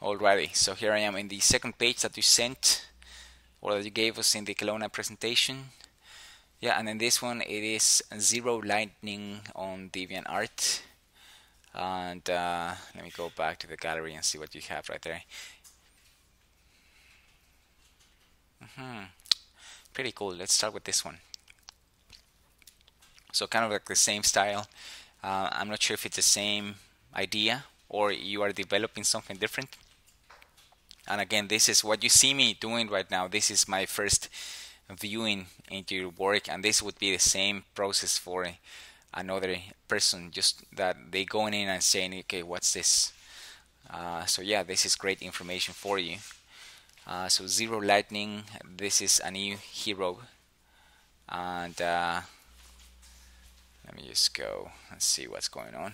Alrighty, so here I am in the second page that you sent or that you gave us in the Kelowna presentation. Yeah, and in this one it is zero lightning on DeviantArt. And let me go back to the gallery and see what you have right there. Pretty cool. Let's start with this one. So kind of like the same style. I'm not sure if it's the same idea or you are developing something different. And again, this is what you see me doing right now. This is my first viewing into your work, and this would be the same process for another person, just that they going in and saying, okay, what's this? So yeah, this is great information for you. So zero lightning, this is a new hero, and let me just go and see what's going on.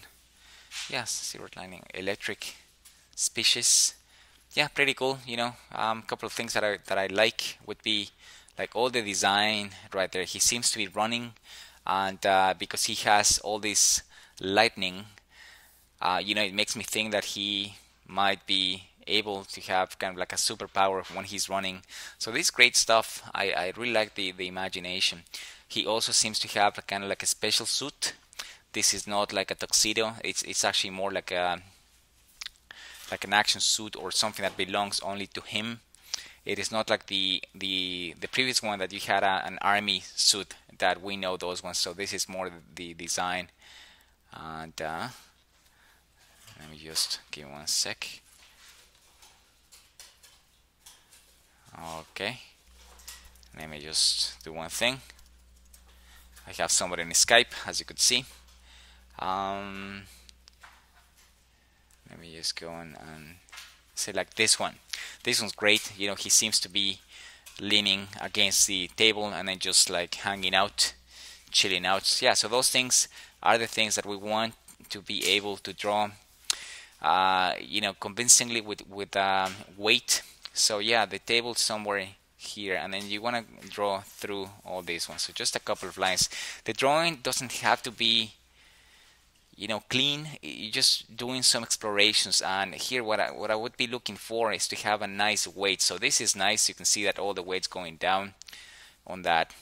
Yes, zero lightning, electric species. Yeah, pretty cool. A couple of things that I like would be like all the design right there. He seems to be running, and because he has all this lightning, it makes me think that he might be able to have kind of like a superpower when he's running. So this is great stuff. I really like the imagination. He also seems to have kind of like a special suit. This is not like a tuxedo. It's actually more like an action suit or something that belongs only to him. It is not like the previous one that you had an army suit that we know those ones. So this is more the design. And let me just give 1 sec. Okay, let me just do one thing. I have somebody in Skype, as you could see. Let me just go and select this one. This one's great. He seems to be leaning against the table and then just like hanging out, chilling out. Yeah, so those things are the things that we want to be able to draw convincingly with weight. So yeah, the table somewhere here, and then you want to draw through all these ones. So just a couple of lines. The drawing doesn't have to be clean. You're just doing some explorations, and here what I would be looking for is to have a nice weight. So this is nice. You can see that all the weight's going down on that,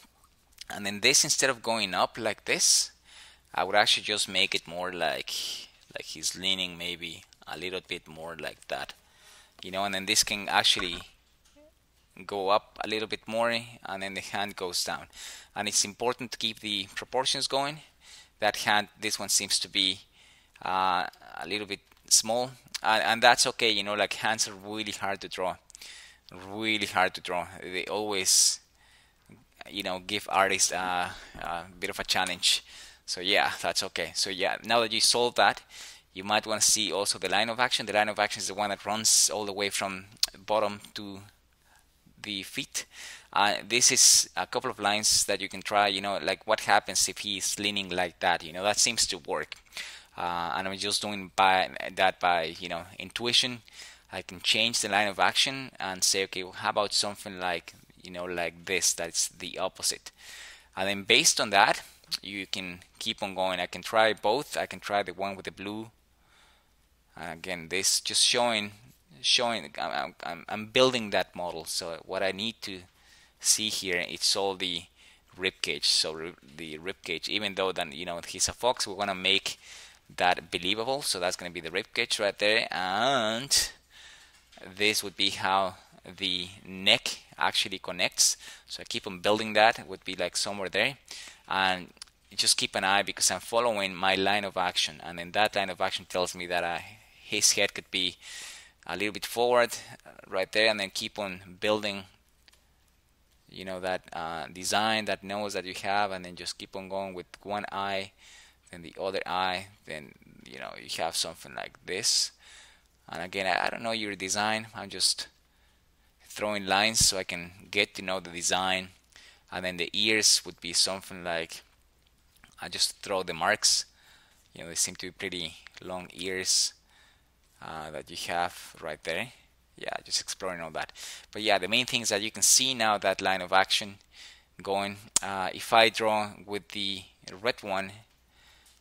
and then this, instead of going up like this, I would actually just make it more like he's leaning maybe a little bit more like that, and then this can actually go up a little bit more, and then the hand goes down. And it's important to keep the proportions going. That hand, this one seems to be a little bit small, and that's okay. Like hands are really hard to draw, They always give artists a bit of a challenge. So yeah, that's okay. So yeah, now that you solved that, you might want to see also the line of action. The line of action is the one that runs all the way from bottom to the feet. This is a couple of lines that you can try, like what happens if he's leaning like that. That seems to work. And I'm just doing by intuition. I can change the line of action and say, okay, well, how about something like like this, that's the opposite. And then based on that, you can keep on going. I can try both. I can try the one with the blue. And again, this just showing I'm building that model. So what I need to see here, it's all the rib cage. So the rib cage, even though then he's a fox, we want to make that believable. So that's going to be the rib cage right there, and this would be how the neck actually connects. So I keep on building that. It would be like somewhere there, and just keep an eye because I'm following my line of action, and then that line of action tells me that his head could be a little bit forward right there, and then keep on building that design that knows that you have, and then just keep on going with one eye, then the other eye, then you have something like this. And again, I don't know your design. I'm just throwing lines so I can get to know the design. And then the ears would be something like, I just throw the marks. They seem to be pretty long ears that you have right there. Yeah, just exploring all that. But yeah, the main thing is that you can see now that line of action going. If I draw with the red one,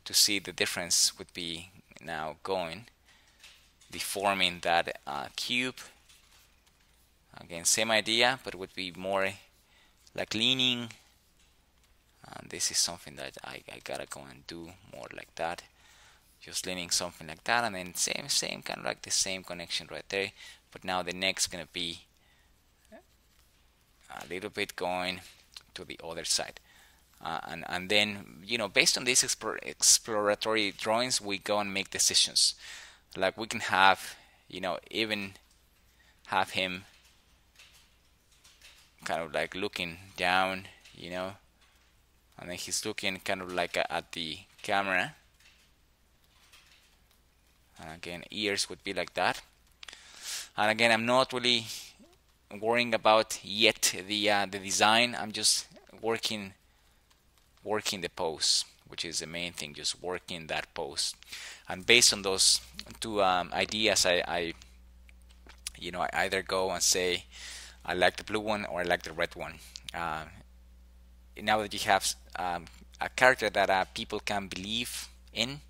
to see the difference would be now going. deforming that cube. Again, same idea, but would be more like leaning. And this is something that I gotta go and do more like that. Just leaning something like that, and then same kind of like the same connection right there. But now the neck's gonna be a little bit going to the other side. And then, based on these exploratory drawings, we go and make decisions. Like we can have, even have him kind of like looking down, and then he's looking kind of like at the camera. And again, ears would be like that. And again, I'm not really worrying about yet the design. I'm just working the pose, which is the main thing, just working that pose. And based on those two ideas, I either go and say I like the blue one or I like the red one. Now that you have a character that people can believe in,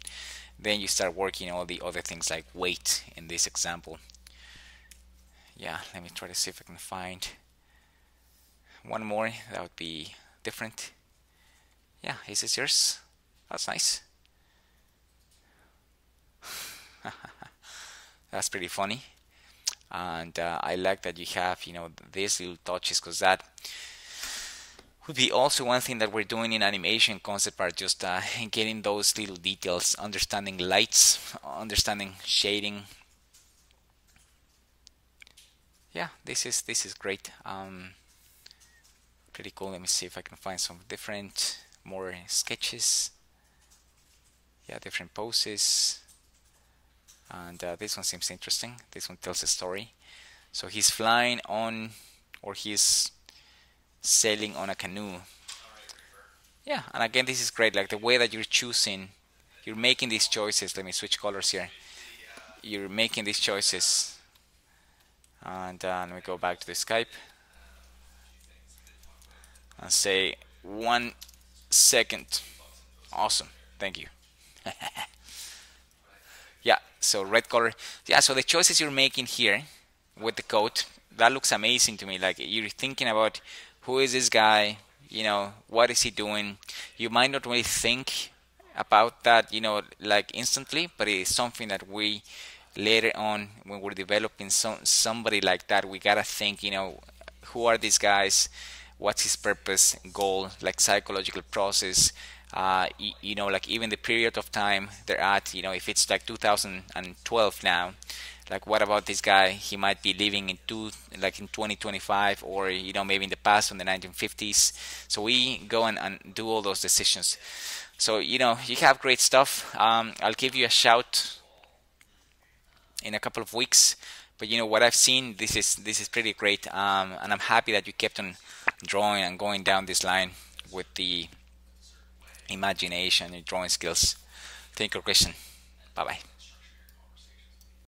then you start working all the other things like weight in this example. Yeah, let me try to see if I can find one more that would be different. Yeah, is this yours? That's nice. That's pretty funny. And I like that you have, these little touches, because that would be also one thing that we're doing in animation concept art, just getting those little details, understanding lights, understanding shading. Yeah, this is great. Pretty cool. Let me see if I can find some different, more sketches. Yeah, different poses. And this one seems interesting. This one tells a story. So he's flying on, or he's sailing on a canoe. Yeah, and again, this is great. Like the way that you're choosing, you're making these choices. Let me switch colors here. You're making these choices. And let me go back to the Skype and say 1 second. Awesome. Thank you. Yeah, so red color. Yeah, so the choices you're making here with the code, that looks amazing to me. Like you're thinking about who is this guy, what is he doing. You might not really think about that, like instantly, but it is something that we later on, when we're developing somebody like that, we gotta think, who are these guys, what's his purpose, goal, like psychological process. Like even the period of time they're at, if it's like 2012 now, like what about this guy? He might be living in 2025, or maybe in the past, in the 1950s. So we go and do all those decisions. So you have great stuff. I'll give you a shout in a couple of weeks, but what I've seen, this is pretty great, and I'm happy that you kept on drawing and going down this line with the imagination and drawing skills. Thank you, Christian. Bye bye.